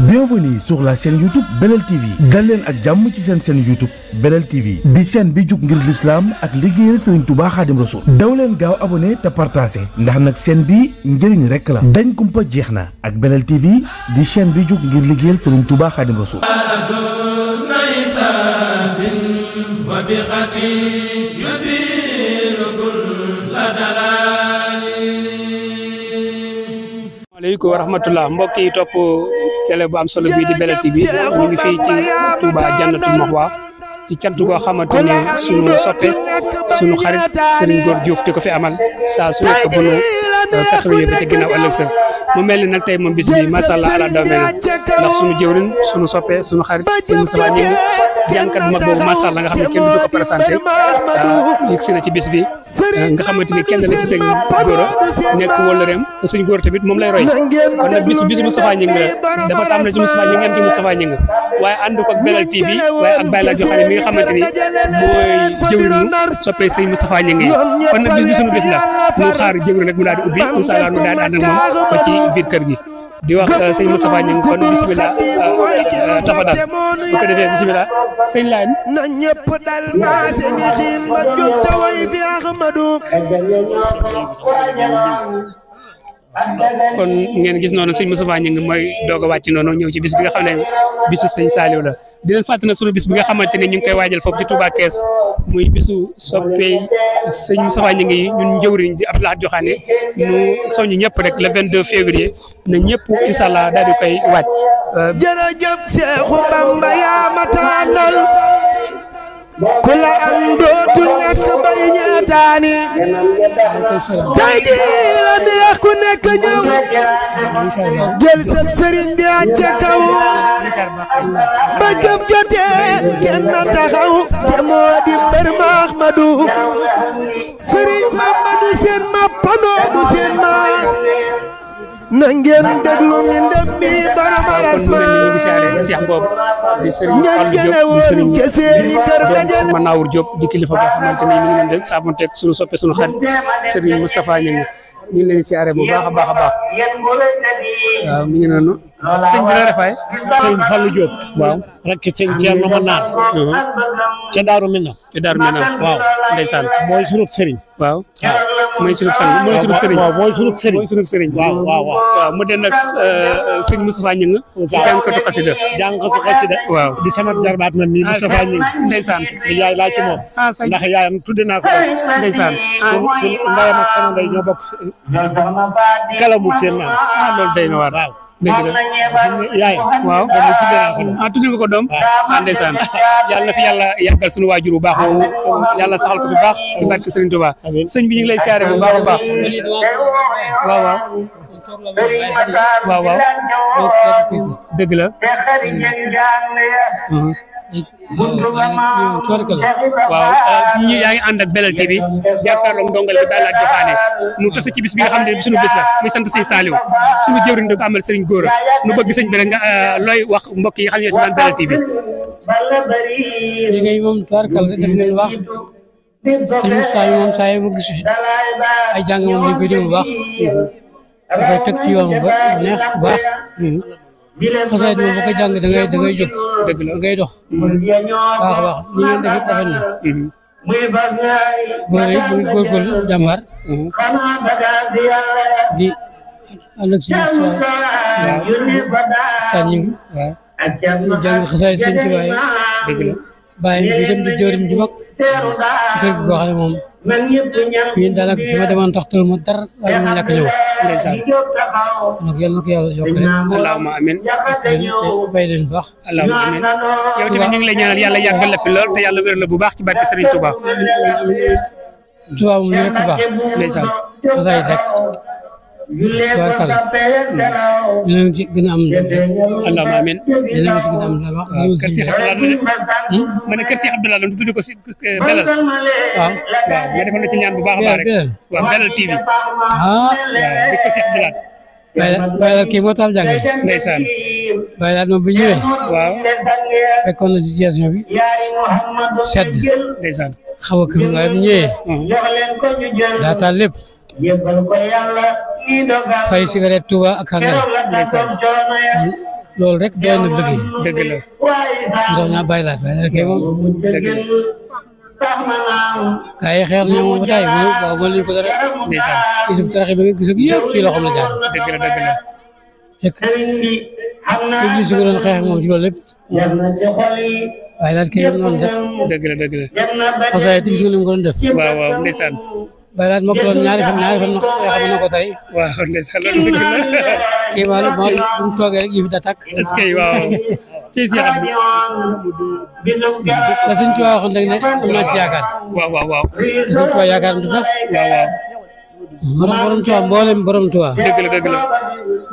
Bienvenue sur la chaîne YouTube Belel TV dal leen ak jàmm ci seen chaîne YouTube Belel TV di chaîne bi jug ngir l'islam ak liggéeyal Serigne Touba Khadim Rassoul daw leen gaaw abonné te partagé ndax nag chaîne bi njëriñ rek la dañ kumpa jeex na ak Belel TV di chaîne bi jug ngir liggéeyal Serigne Touba Khadim Rassoul. Assalamualaikum warahmatullah mbokk yi topp télé bu am solo bii di Belel TV ñu ngi fii ci Touba Jannatul Mahwa ci cant goo xamante ne sunu soppe sunu xarit Serigne Gor Diouf di ko fi amal saa su nekk bu nu taxawee ba ca ginnaaw ëllëg sa mu mel ni nag tey moom bis bi macha allah ala daw mel ndax sunu jëwrin sunu soppe sunu xarit Serigne Moustapha Gningue jànkat bu mag boobu macha allah nga xam ne kenn du ko présenté yëg si na ci bis bi nga xamante ni kenn la ci sëñ Gora nekk wóllëreem te sëñ Gora tamit moom lay roy kon nag bisu Moustapha Gningue la dafa tàmbale ci Moustapha Gningue ci Moustapha Gningue waaye ànd ko ak Belel TV waaye ak Baye Laaj Joxaane mi nga xamante ni mooy jëwriñu soppee sëñ Moustapha Gningue yi kon nag bis bi sunu bis la ñu xaar jëwriñ rek mu daal di ubbi incha allah nu daal di ànd ak moom ba ci biir kër gi di wax sëñ Moustapha Gningue kon bisimilah tafadal bu ko defee bisimilah sëñ Laay na ñëpp dal maa seen xiin ma jóg taway fi Ahmadu kon ngeen gis noonu sëñ Moustapha Gningue mooy doog a wàcc noonu ñëw ci bis bi nga xam ne bisu sëñ Saliou la di leen fàttali na sunu bis bi nga xamante ne ñu ngi koy waajal foofu ci Touba Kees muy bisu soppey sëñ Moustapha Gningue yi ñun njëwriñ di Abdou Lahad Joxaane ñu soññ ñëpp rek le 22 février na ñëpp incha allah daal di koy waaj. jërëjëf Seexu Bamba yaa ma tànnal ku la am dootu ñàkk bay ñeetaani tey jii la neex ku nekk ñëw jël sab sëriñ di ca kaw ba jëf jotee kenn na taxaw te moo di mbër ma Ahmadu sëriñ Mamadu seen mappandoo du seen maas na ngeen déglu mi ndem mi borom arasmaan ñan jële woon ca seeni kër dajale Manawur Diop di kilifa boo xamante ni mi ngi leen di saafonteeg sunu soppe sunu xarit Serigne Moustapha Gningue ñu ngi leen di siyaare bu baax a baax a baax waaw mi ngi noonu sëñ bi la refaay sëñ Fallou Diop waaw rek sëñ Thierno Manar ca Daaru Minam waaw ndeysaan mooy sunub sëriñ waaw mooy sunub sang mooy sunub sëriñ waaw mooy sunub sëriñ mooy sunub sëriñ waaw mu den nag sëñ Moustapha Gningue jàngkatu xasida jàngkatu xasida waaw di sama jarbaat man nii Moustapha Gningue ndeysaan di yaay laa ci moom ndax yaayam tudde naa ko ndeysaan su ndeyam ak sama ndey ñoo bokk kalamu seen maam loolu day na waar waaw dëgg la yaay waaw tudde nga ko doom ndeysaan yàlla na fi yàlla yàggal suñu waajur bu baax boobu yàlla saxal ko fi baax ci barke Serigne Touba sëñ bi ñu ngi lay siyaare bu baax a baax waaw dëgg la waaw ñi yaa ngi ànd ak Belel TV jàkkaarloog ndongal bi Baye Laaj Joxaane nu tase ci bis bi nga xam ne suñu bis la muy sant sëñ Saliou suñu jëwriñ da ko amal Serigne Gora nu bëgg sëñ bi rek nga looy wax mbokk yi xam ne si daan Belel TV liggéey moom tubaarkal def ngeen lu baax sëñ Moustapha moom saa yi mu gis ay jàng moom dañ koy déglu bu baax da koy teg ci yoon bu neex bu baax xasaayid moom boo koy jàng da ngay jóg dëgg la ngay dox baax a baax ni ngeen def it rafet na góorgóorlu jàmbaar di ànd ak suñu Moustapha Gningue ñu jàng xasaayid sëñ ci waaye dëgg la bàyyi bi dem di jëriñ ju mag ci kër gi boo xam ne moom yéen daanaka fi ma demoon tax tëru ma dara waaye mu ñàkk ñëw ndeysaan nag yàlla na ko yàlla yokk rek allahumma amin te bay leen bu baax allahumma amin yow tamit ñu ngi lay ñaanal yàlla yàggal la fi lool te yàlla wér la bu baax ci barke Serigne Touba Touba moom ñu nekk baax ndeysaan xasaay rek tubaarkal dinañ ci gën a am allahumma amin dinañ ci gën a am dama kër Cheikh Abdoulaye ma ne kër Cheikh Abdoulaye la tudde ko si Belel waaw nga defal na ci ñaan bu baax a baax rek waaw Belel TV waaw di kër Cheikh Abdoulaye Baye kii moo taal jàng ndeysaan Baye Laat moom bu ñëwee waaw fekkoon na situation bi sedd ndeysaan xaw a kër waaye bu ñëwee daa taal lépp fay cigarette Touba ak engrais loolu rek doy na liggéey. dëgg la. ndax ñaa bàyyi laat kay moom. dëgg la. gaa yi xeex nañu moom ba tey waaw mën nañu ko dara. ndeysaan. gisub taraxe bi nga gis ak yëpp ci loxoom la jaar. dëgg la dëgg la. fekk képp li si ko doon xeex moom ci loolu lépp. waaye laat kay noonu rek. dëgg la dëgg la. xasaay te gis nga ni mu ko doon def. waaw waaw ndeysaan. bàyyi laat moo ko doon ñaari fan yoo xam ne na ko tey. waaw ndeysaan loolu dëgg la. kii maanaam moo bu mu toogee rek yëf da tàkk. est-ce que waaw. ci si xam bi. la suñ ci waxoon rek ne am naa ci yaakaar. waaw waaw waaw. te suñ ci yaakaar du tax. waaw waaw. moo tax borom Tuubaa mboolem borom Tuubaa. dëgg la dëgg la.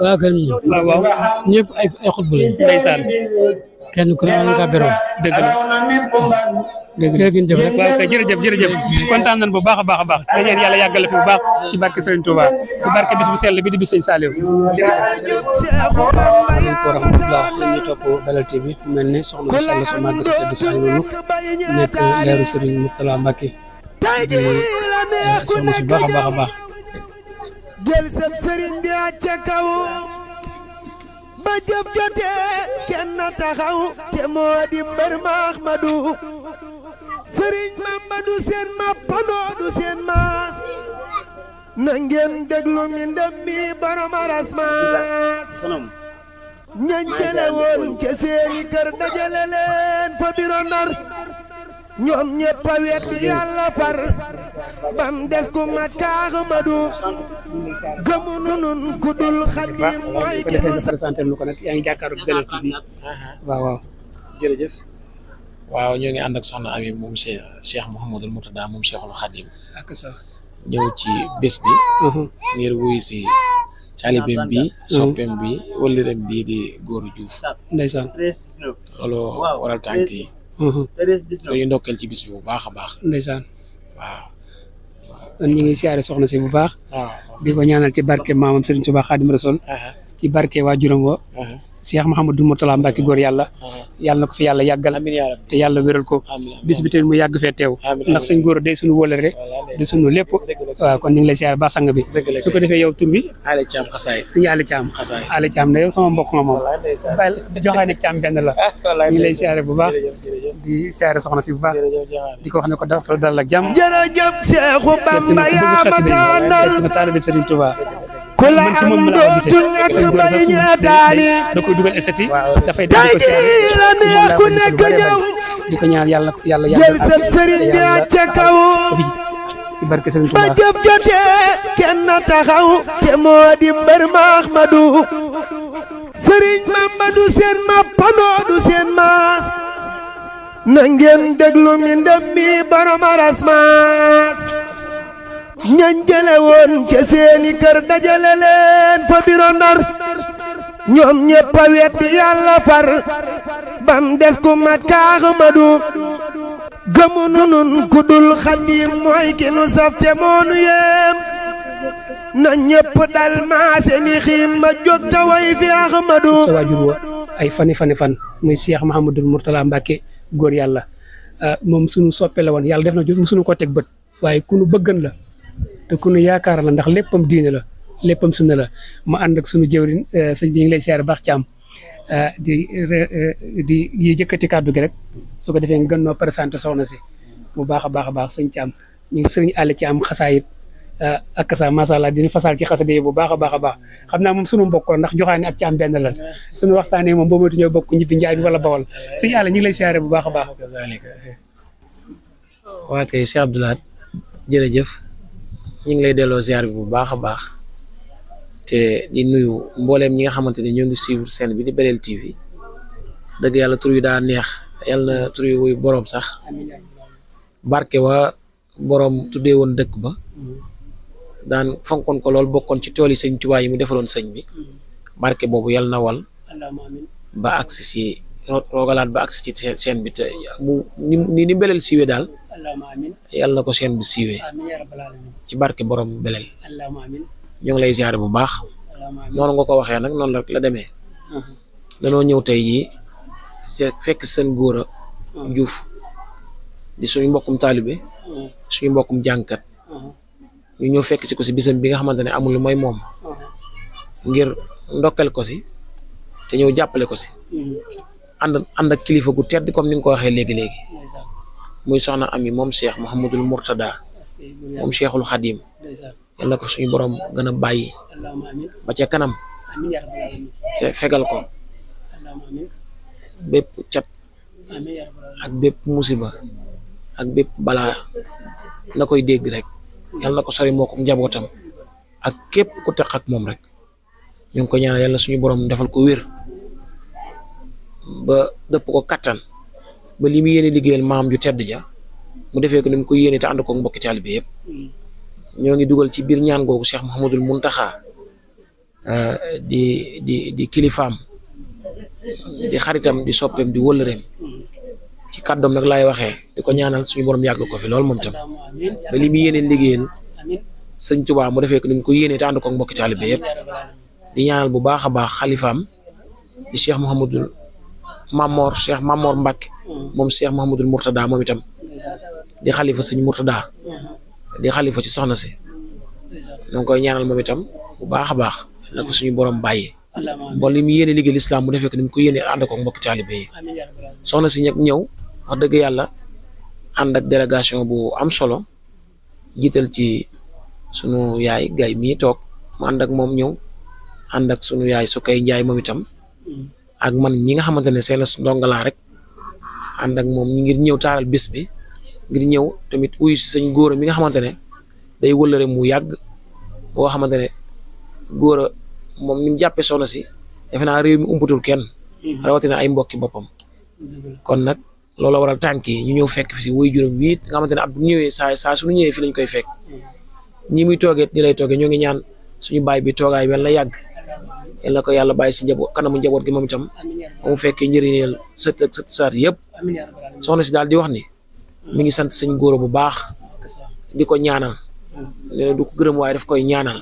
waaw kër mi waaw waaw. ñëpp ay xutbu lañ. ndeysaan. kenn ku ne am nga beroon. dëgg la. dëgg la jërëjëf rek. waaw kay jërëjëf jërëjëf kontaan nañ bu baax a baax a baax dañeen yàlla yàggal la fi bu baax ci barke Serigne Touba ci barke bis bu sell bi di bis Serigne Saliou jërëjëf wa rahmatullah ñu topp Belel TV mel ne soxna Sall so màgg su tedd sax noonu nekk leeru Serigne Mourtala Mbacke di soxna si baax a baax a baax jël sab Serigne di ca kaw ba jëf jotee kenn taxaw te moo di mbër ma Ahmadu Sëriñ Mamadu seen mappandoo du seen maas na ngeen déglu mi ndem mi borom aras maas ñañ jële woon ca seeni kër dajale leen fa biro Ndar ñoom ñëpp a weddi yàlla far bam des ku mat ka Ahmadu gëmu nun ku dul Xaadim mooy ki nu présenté lu ko nag yaa ngi jàkkaaru Belel TV waaw waaw jërëjëf waaw ñoo ngi ànd ak soxna Ami moom Cheikh Mouhamadul Mourtada moom Cheikhul Khadim ak sa ñëw ci bés bi ngir wuyu si caalibem bi soppem bi wëllëreem bi di Gora Diouf ndeysaan loolu waral tànk yi dañuy ndokkeel ci bis bi bu baax a baax ndeysaan waaw kon ñu ngi siyaare soxna si bu baax waaw di ko ñaanal ci barke maamam Serigne Touba Khadim Rasoul ci barke waajuram wa Cheikh Mouhamadou Mourtala Mbacke góor yàlla na ko fi yàlla yàggal te yàlla wéral ko bis bi tamit mu yàgg fee teew ndax sëñ góor day suñu wóolare di suñu lépp waaw kon ñu ngi lay siyaare baax sang bi su ko defee yow tur bi Ali Thiam xasaay sëñ Ali Thiam ne yow sama mbokk nga moom joxaa ne Thiam benn la ñu ngi lay siyaare bu baax di siyaare soxna si bu baax di ko wax ne ko dafa dal ak jàmm jërëjëf Seexu Bamba yaa ma tànnal na taalibe Serigne Touba ku la am dootu ñàkk bay ñeetaani da koy dugal estati dafay tey jii la neex ku nekk ñëw di ko ñaan yàlla jël sab sëriñ di ca kaw ci barke Serigne ba Touba jëf jotee kenn taxaw te moo di mbër ma Ahmadu sëriñ Mamadu seen mappandoo du seen maas na ngeen déglu mi ndem mi borom aras maas ñañ jële woon ca seeni kër dajale leen fa biro Ndar ñoom ñëpp a weddi yàlla far bam des ku mat ka Ahmadu gëmu nun ku dul Xaadim mooy ki nu saf te moonu yem na ñëpp dal maase ni xiim ma jóg te way fi Ahmadu sa waajur wa ay fan muy Cheikh Mouhamadou Mourtala Mbacke góor yàlla moom suñu soppe la woon yàlla def na mu suñu ko teg bët waaye ku nu bëggan la te ku nu yaakaar la ndax léppam diine la léppam sunna la ma ànd ak sunu jëwriñ sëñ bi ñu ngi lay siyaare baax Thiam di yi jëkkati kàddu gi rek su ko defee nga gën noo présenté soxna si bu baax a baax sëñ Thiam ñu ngi sëriñ àll ci am xasaayit ak sa macha allah dina fasal ci xasade bu baax a baax xam naa moom sunu mbokk la ndax joxaane ak Thiam benn lan sunu waxtaanee moom boobu ñoo bokk ñibbi njaay bi wala bawal sëñ àll ñu ngi lay siyaare bu baax a baax. waa kay Cheikh Abdoulaye jërëjëf ñu ngi lay delloo ziar bi bu baax a baax te di nuyu mbooleem ñi nga xamante ne ñoo ngi suivre scène bi di Belel TV dëgg yàlla tur yi daa neex yàlla na tur yi wuy boroom sax barke wa boroom tuddee woon dëkk ba daan fonkoon ko lool bokkoon ci tool yi sëñ Tuubaa yi mu defaloon sëñ bi barke boobu yàlla na wal ba agsi si roogalaat ba agsi ci scène bi te bu ni Belel siiwee daal yàlla na ko scène bi siiwee ci barke borom Belel ñoo ngi lay ziare bu baax noonu nga ko waxee nag noonu rek la demee danoo ñëw tey jii fekk seen Gora Diouf di suñu mbokkum taalibe suñu mbokkum jàngkat ñu ñëw fekk si ko si bisam bi nga xamante ne amul lu mooy moom ngir ndokkal ko si te ñëw jàppale ko si ànd ak kilifa gu tedd comme ni nga ko waxee léegi muy soxna Ami moom Cheikh Mouhamadul Mourtada moom Cheikhul Khadim yal na ko suñu borom gën a bàyyi ba ca kanam te fegal ko bépp cat ak bépp musiba ak bépp balaa na koy dégg rek yal na ko sori moo ko njabootam ak képp ku teq ak moom rek ñu ngi ko ñaanal yàlla suñu borom defal ko wér ba dëpp ko kattan ba li mu yéene liggéeyal maam ju tedd ja mu defee ko ni mu ko yéene te ànd ko mbokki taalibe yëpp ñoo ngi dugal ci biir ñaan googu Cheikh Mouhamadul Muntaxa di kilifaam di xaritam di soppeem di wëllëreem ci kàddoom nag laay waxee di ko ñaanal suñu borom yàgg ko fi lool moom tam ba li mu yéene liggéeyal sëñ Tuubaa mu defee ko ni mu ko yéene te ànd ko mbokki taalibe yëpp di ñaanal bu baax a baax xalifaam di Cheikh Mouhamadul Cheikh Mamor Mbacke moom Cheikh Mouhamadul Mourtada moom itam di xalifa sëñ Mourtada di xalifa ci soxna si ñoo ngi koy ñaanal moom itam bu baax a baax na ko suñu borom bàyyee bon li mu yéene liggéey lislaam mu defee ko ni mu ko yéene ànd ko mbokki taalibe yi soxna si ñëpp ñëw wax dëgg yàlla ànd ak délégation bu am solo jiital ci sunu yaay gay mii toog mu ànd ak moom ñëw ànd ak sunu yaay su kay njaay moom itam ak man ñi nga xamante ne seen ndongalaa rek ànd ak moom ñu ngir ñëw taaral bés bi ngir ñëw tamit uyu si sëñ góora mi nga xamante ne day wëllëre mu yàgg boo xamante ne góora moom ni mu jàppee soxna si defe naa réew mi umputul kenn rawatina ay mbokki boppam kon nag loolu waral tànk yi ñu ñëw fekk fi si woy juróom wiit nga xamante ne at bu ñëwee saa suñu ñëwee fi lañ koy fekk ñi muy toogee di lay toogee ñoo ngi ñaan suñu baay bi toogaay wel la yàgg yal na ko yàlla bàyyi si njaboot kanamu njaboot gi moom itam ba mu fekkee njëriñeel sët ak sët saat yëpp soxna si daal di wax ni mi ngi sant sëñ góor bu baax di ko ñaanal nee na du ko gërëm waaye daf koy ñaanal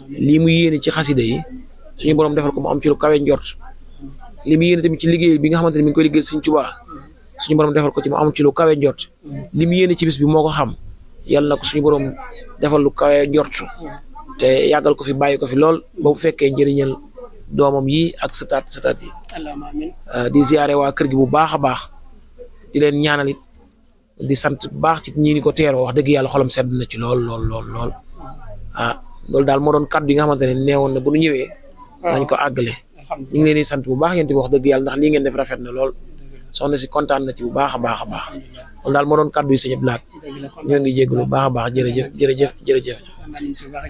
lii mu yéene ci xasida yi suñu borom defal ko mu am ci lu kawe njort li mu yéene tamit ci liggéey bi nga xamante ne mi ngi koy liggéey sëñ Tuubaa suñu borom defal ko ci mu am ci lu kawe njort li mu yéene ci bis bi moo ko xam yàlla na ko suñu borom defal lu kawe njort te yàggal ko fi bàyyi ko fi lool ba bu fekkee njëriñal doomam yi ak sëtaat yi di ziare waa kër gi bu baax a baax di leen ñaanal it di sant bu baax ci ñi ni ko teeroo wax dëgg yàlla xolam sedd na ci lool loolu daal moo doon kaddu yi nga xamante ne neewoon na bu nu ñëwee nañ ko àggale ñu ngi leen di sant bu baax yéen tamit wax dëgg yàlla ndax lii ngeen def rafet na lool soxna si kontaan na ci bu baax a baax loolu daal moo doon kaddu yi sëñ Abdou Lahad ñoo ngi jégalu bu baax a baax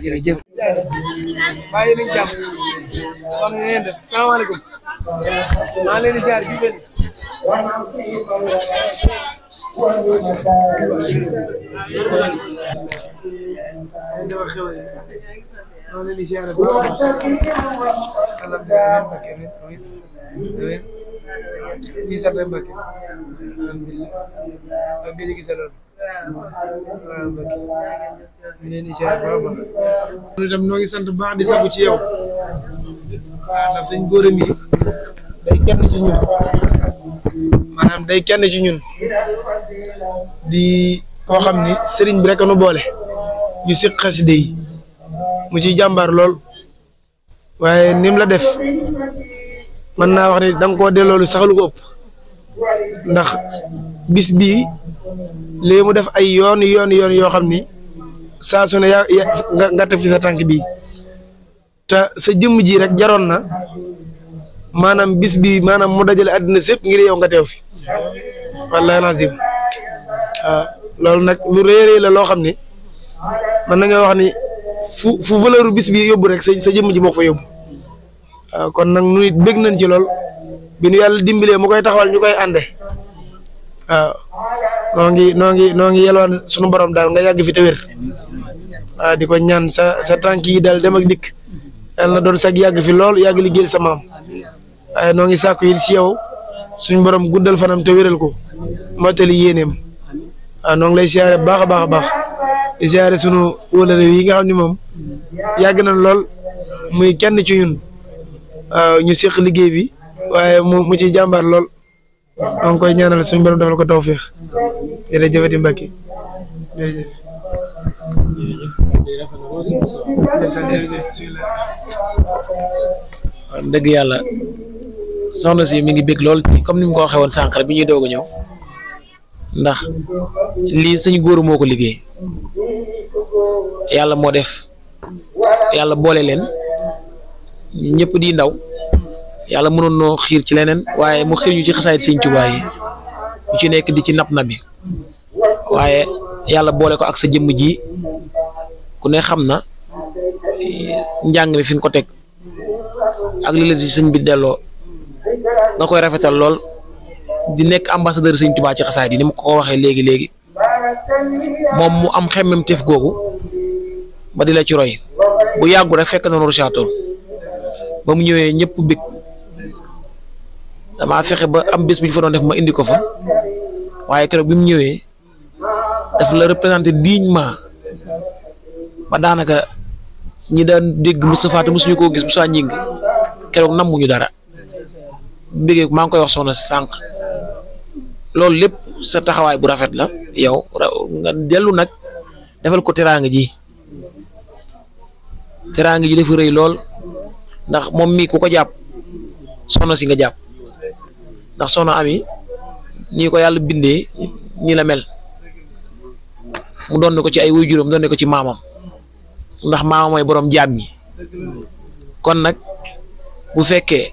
jërëjëf bàyyi nañ jàmm soxna ngeen def salaamaaleykum maa leen di ziar bi ben dama xew maa leen di ziar bu baax alhamdulilah Mbacke ni sant Mbacke alhamdulilah ak gëj gi salon waaw Mbacke ñu leen di ziar bu baax itam noo ngi sant bu baax di sagu ci yow waaw ndax sëñ góor mi day kenn ci ñun maanaam day kenn ci ñun di koo xam ni sëriñ bi rek nu boole ñu si xaside yi mu ci jàmbaar lool waaye nim la def mën naa wax ni da nga koo delloo lu sax lu ko ëpp ndax bis bii léegi mu def ay yoon yoo xam ni saa su ne nga teg fi sa tànk bii te sa jëmm ji rek jaroon na maanaam bis bi maanaam mu dajale àddina sépp ngir yow nga teew fi wallahi lazim loolu nag lu rëy la loo xam ni man nañoo wax ni fu valeur bis bi yóbbu rek sa jëmm ji moo ko fa yóbbu kon nag nu it bég nañ ci lool bi nu yàlla dimbalee mu koy taxawal ñu koy ànde waaw noo ngi yelwaan sunu borom daal nga yàgg fi te wér di ko ñaan sa tànk yi daal dem ak dikk yàlla na doon sag yàgg fi lool yàgg liggéeyal sa maam waaye noo ngi sàkku yi si yow suñu borom guddal fanam te wéral ko mottali yéeneem waaw noo ngi lay siyaare baax a baax di siyaare sunu wóolare yi nga xam ni moom yàgg nañ lool muy kenn ci ñun waaw ñu seq liggéey bi waaye mu ci jàmbaar lool maa ngi koy ñaanal suñu borom defal ko tawfeex jërëjëfati Mbacke jërëjëf. dëgg yàlla soxna si mi ngi bég lool comme ni mu ko waxee woon sànq rek bi ñuy doog a ñëw ndax lii sëñ góor moo ko liggéey yàlla moo def yàlla boole leen ñëpp di ndaw yàlla mënoon noo xiir ci leneen waaye mu xiir ñu ci xasaayit sëñ Tuubaa yi ñu ci nekk di ci napp na bi waaye yàlla boole ko ak sa jëmm ji ku ne xam na njàng mi fi nga ko teg ak li la ci sëñ bi delloo nga koy rafetal lool di nekk ambassadeur sëñ Tuubaa ci xasaayit yi ni ma ko waxee léegi moom mu am xemmem teef googu ba di la ci roy bu yàggu rek fekk na Richard-Toll ba mu ñëwee ñëpp bég damaa fexe ba am bés bi ñu fa doon def ma indi ko fa waaye keroog bi mu ñëwee daf la représenté dignement ba daanaka ñi daan dégg Moustapha te mosuñu koo gis Moussa Gningue keroog nammuñu dara bégee maa ngi koy wax soxna si sànq loolu lépp sa taxawaay bu rafet la yow nga dellu nag defal ko teraanga ji dafa rëy lool ndax moom mii ku ko jàpp soxna si nga jàpp ndax soxna Ami nii ko yàlla bindee nii la mel mu doon ko ci ay waajuram doon ko ci maamam ndax maamam mooy borom jaam ñi kon nag bu fekkee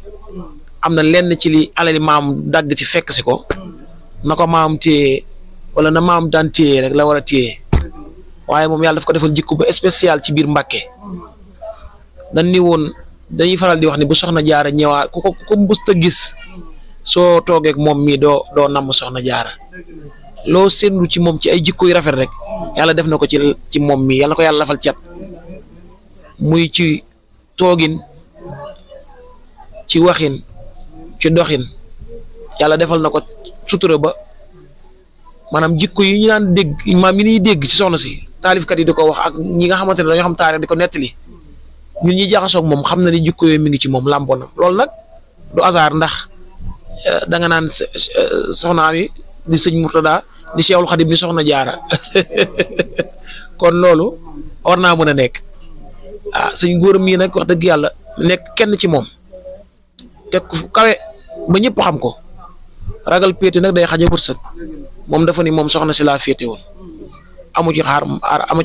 am na lenn ci li alali maam dagg ci fekk si ko na ko maam téye wala na maam daan téye rek la war a téye waaye moom yàlla daf ko defal jikko ba spécial ci biir Mbàkke dañ ni woon dañuy faral di wax ni bu soxna jaara ñëwaat ku ko mbusta gis soo toogeek moom mii doo namm soxna jaara loo séenlu ci moom ci ay jikko yu rafet rek yàlla def na ko ci moom mii yàlla na ko yàlla lafal cat muy ci toogin ci waxin ci doxin yàlla defal na ko sutura ba maanaam jikko yi ñu daan dégg maam yi ñuy dégg ci soxna si taalifkat yi di ko wax ak ñi nga xamante ne dañoo xam taarix di ko nettali ñun ñi jaxasoog moom xam na ni jikko yooyu mi ngi ci moom làmboonam loolu nag du hasard ndax da nga naan soxna Ami di sëñ Murtada di Cheikhul Khadim ni soxna jaara kon loolu war naa mën a nekk sëñ góor mii nag wax dëgg yàlla nekk kenn ci moom teg ku kawe ba ñëpp xam ko ragal péete nag day xaja wërsëg moom dafa ni moom soxna si laa féete woon amu ci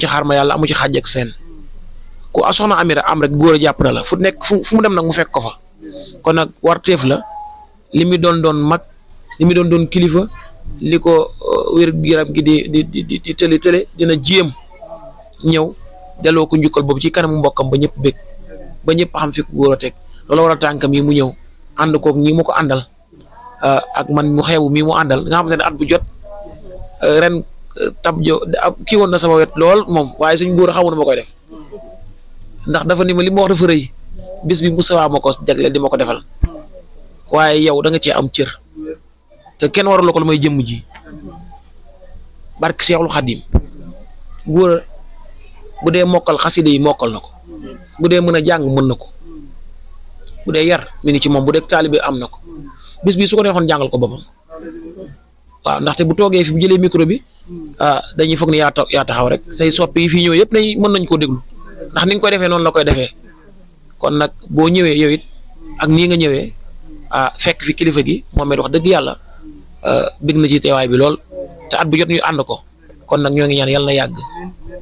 xaar ma yàlla amu ci xaaj ak seen ku soxna Amira am rek góor a jàpp na la fu nekk fu mu dem nag mu fekk ko fa kon nag warteef la li mu doon mag li mu doon kilifa li ko wér yaram gi di tële dina jéem ñëw delloo ko njukkal boobu ci kanamu mbokkam ba ñëpp bég ba ñëpp xam fi ko góor a teg loolu war a tànkam yi mu ñëw ànd koog ñi mu ko àndal ak man mu xeebu mii mu àndal nga xamante ne at bu jot ren tab jo kii woon na sama wet lool moom waaye suñ góor a xamu na ma koy def ndax dafa ni ma li ma wax dafa rëy bis bi Moustapha ma ko jagleel di ma ko defal waaye yow da nga cee am cër te kenn warul ko lu may jëmm ji barke Seexul Xadim góor bu dee mokkal xasida yi mokkal na ko bu dee mën a jàng mën na ko bu dee yar mi ni ci moom bu dee taalibe am na ko bis bi su ko neexoon jàngal ko boppam waaw ndaxte bu toogee fi bu jëlee micro bi dañuy foog ni yaa taxaw rek say soppi yi fii ñëw yëpp mën nañ koo déglu ndax ni nga koy defee noonu la koy defee kon nag boo ñëwee yow it ak nii nga ñëwee fekk fi kilifa gi moom it wax dëgg yàlla bég na ci teewaay bi lool te at bu jot ñu ànd ko kon nag ñoo ngi ñaan yàlla na yàgg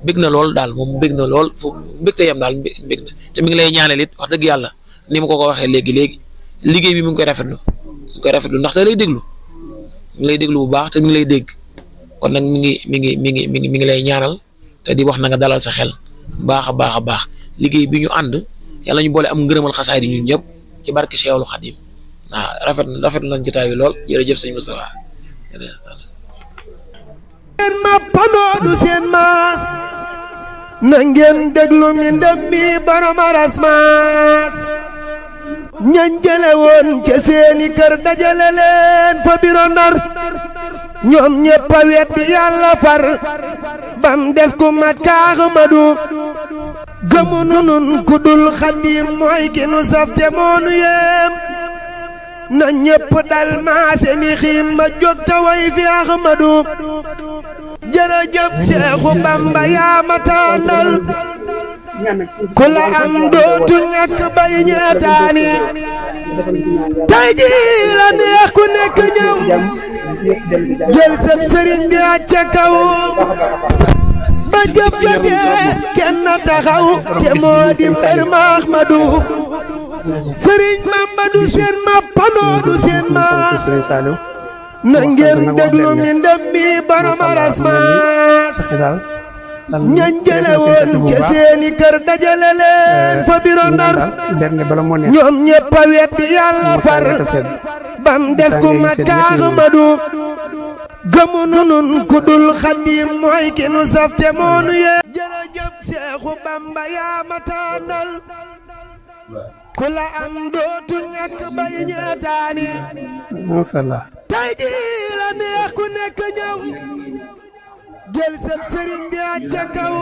bég na lool daal moom bég na lool fu bég te yem daal bég na te mi ngi lay ñaanal it wax dëgg yàlla ni ma ko waxee léegi liggéey bi mi ngi koy rafetlu ndax da lay déglu mi ngi lay déglu bu baax te mi ngi lay dégg kon nag mi ngi lay ñaanal te di wax na nga dalal sa xel baax a baax liggéey bi ñu ànd yàlla ñu boole am ngërëmal xasaay di ñun ñëpp ci barke Cheikhul Khadim rafetlu nañ jotaay bi lool jërëjëf sëñ Moustapha ngeen ma panoodu seen maas na ngeen déglu mi ndëm mi borom aras maas ñañ jële woon ca seeni kër dajale leen fa biro Ndar ñoom ñépp a weddi yàlla far bam des ku mat ka Ahmadu gëmu nun ku dul Xaadim mooy ki nu saf te moonu yéem na ñépp dal maase ni xiim ma jóg ta way fi Ahmadu jërëjëf Seexu Bamba yaa ma tànnal ku la am dootu ñàkk bay ñeetaani tey ji la neex ku nekk ñëw jël sab sëriñ di aj ca kaw ba jëf jotee kenn taxaw te moo di mbër Ahmadu sëriñ Mamadu seen mappandoo du seen maas na ngeen déglu mi ndem mi borom arasmaas ñañ jële woon ca seeni kër dajale leen fa biro Ndar ñoom ñëpp a weddi yàlla far bam des ku Makka Ahmadu gëmunu nun ku dul Xaadim mooy ki nu safte moonu yee jërëjëf Seexu Bamba yaa ma tànnal ku la am dootu ñàkk bay ñeetaani mashallah tey ji la neex ku nekk ñëw jël sab sëriñ di aj ca kaw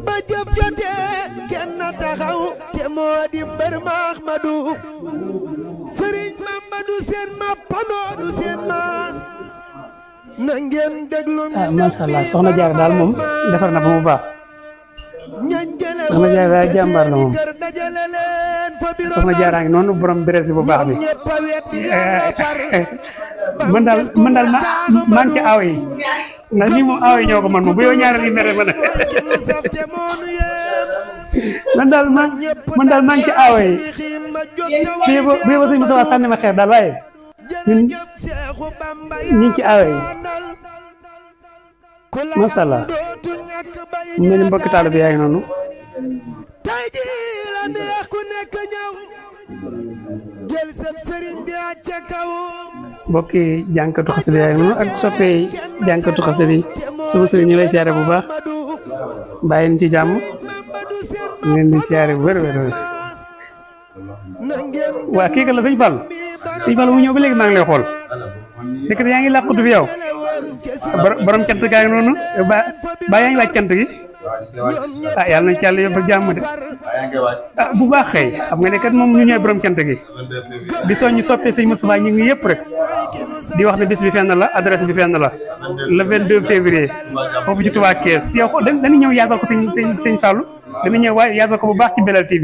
ba jëf jotee kenn taxaw te moo di mbër Ahmadu sëriñ Mamadu seen mappandoo du seen maas na ngeen déglu mashallah soxna Jaara daal moom defar na ba mu baax soxna Jaara daal jàmbaar la moom soxna Jaara ngi noonu borom bérési bu baax bi man daal maa ngi ci aaw yi ndax lii moom aaw yi ñoo ko man moom bu yow ñaareel yi mere ma ne man daal maa ngi ci aaw yi bii ba sëñ Moussa sànni ma xeer daal waaye ñun ñu ngi ci aaw yi macha allah mu mel ni mbokki taalibe bi yaa ngi noonu mbokki jànkatu xasida yaa ngi noonu ak soppee jànkatu xasida yi sama sëriñ ñu lay siyaare bu baax bàyyi ci jàmm ngeen di siyaare bu wér waa kii kat la sëñ Fall mu ñëw ba léegi maa ngi lay xool nekk yaa ngi làqutu fi yow borom cant gaa ngi noonu ba yaa ngi laaj cant gi yàlla nañ ci yàlla yóbbu jàmm de bu baax xëy xam nga ne kat moom ñu ñooy borom cant gi di soññu soppee sëñ Moustapha ñu ngi yëpp rek di wax ne bis bi fenn la adresse bi fenn la le 22 février foofu ci Touba Kees yow dañu ñëw yaatal ko sëñ Fallou dana ñëw waaye yaatal ko bu baax ci Belel TV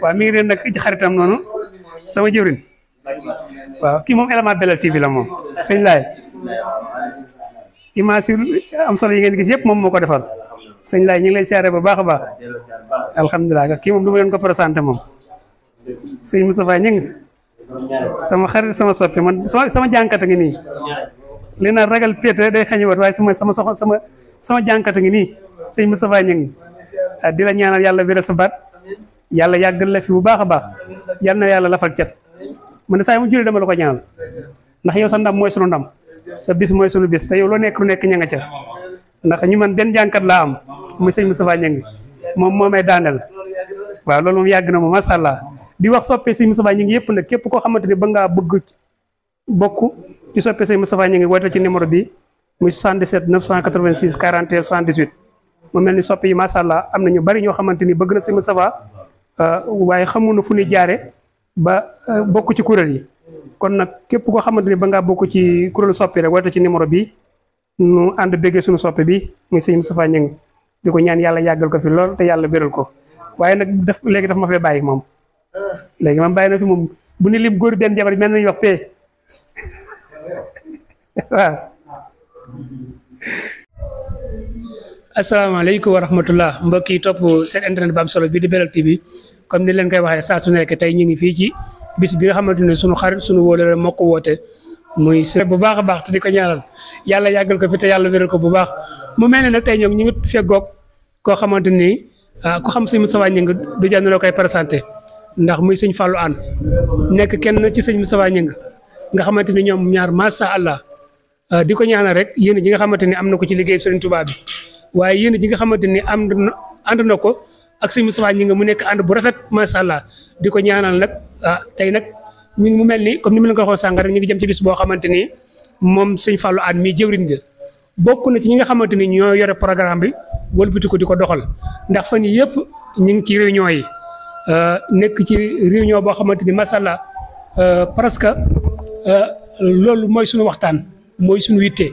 waaw mi ngi leen nag ci xaritam noonu sama jëwrin waaw kii moom élément Belel TV la moom sëñ Laay image yu am solo yi ngeen gis yëpp moom moo ko defal sëñ Laay ñu ngi lay siyaare bu baax a baax alhamdulilah kii moom du ma leen ko présenté moom sëñ Moustapha ñu ngi sama xarit sama soppi man sama jànkat a ngi nii li naan ragal péete day xañu wat waaye sama jànkat a ngi nii sëñ Moustapha ñu ngi di la ñaanal yàlla wéral sa baat yàlla yàggal la fi bu baax a baax yal na yàlla lafal cet man ne saa mu julli dama la ko ñaanal ndax yow sa ndam mooy sunu ndam sa bis mooy sunu bis te yow loo nekk lu nekk ña nga ca ndax ñu man benn jànkat laa am muy sëñ Moustapha Ñang moom moo may daaneel waaw loolu moom yàgg na moom macha allah di wax soppee sëñ Moustapha Ñang yëpp nag képp koo xamante ni ba ngaa bëgg bokk ci soppee sëñ Moustapha Ñang woote ci numéro bi muy 77 986 41 78 mu mel ni soppe yi macha allah am na ñu bari ñoo xamante ni bëgg na sëñ Moustapha waaye xamuñu fu ñuy jaare ba bokk ci kuréel yi kon nag képp koo xamante ni ba ngaa bokk ci kuréelu soppi rek woote ci numéro bi nu ànd béggee suñu soppe bi muy sëñ Moustapha Ñang di ko ñaan yàlla yàggal ko fi lool te yàlla béral ko waaye nag léegi daf ma fee bàyyi moom léegi man bàyyi na fi moom bu ni lim góor benn jabar mel nañu wax pee waaw asalaamaaleykum wa rahmatullah mbokk yi topp seen internet bu am solo bi di Belel TV comme ni leen koy waxee saa su nekk tey ñu ngi fii ci bis bi nga xamante ne sunu xarit sunu wóolare moo ko woote muy si bu baax a baax te di ko ñaanal yàlla yàggal ko fi te yàlla wéral ko bu baax mu mel ne nag tey ñoom ñu ngi feggoog koo xamante ni ku xam sëñ Moustapha Ñang du jànn la koy présenté ndax muy sëñ Fallou Anne nekk kenn ci sëñ Moustapha Ñang nga xamante ni ñoom ñaar macha allah di ko ñaanal rek yéen ji nga xamante ni am na ko ci liggéey Sëriñ Tuubaa bi waaye yéen ji nga xamante ni ànd na ko ak sëñ Moustapha Ñang mu nekk ànd bu rafet macha allah di ko ñaanal nag tey nag ñu ngi mu mel ni comme ni ma leen ko waxoon sànq rek ñu ngi jëm ci bis boo xamante ni moom sëñ Fallou Anne mii jëwriñ ga bokk na ci ñi nga xamante ni ñoo yore programme bi wëlbati ko di ko doxal ndax fan yii yëpp ñu ngi ci réunion yi nekk ci réunion boo xamante ni macha allah presque loolu mooy suñu waxtaan mooy suñu yitte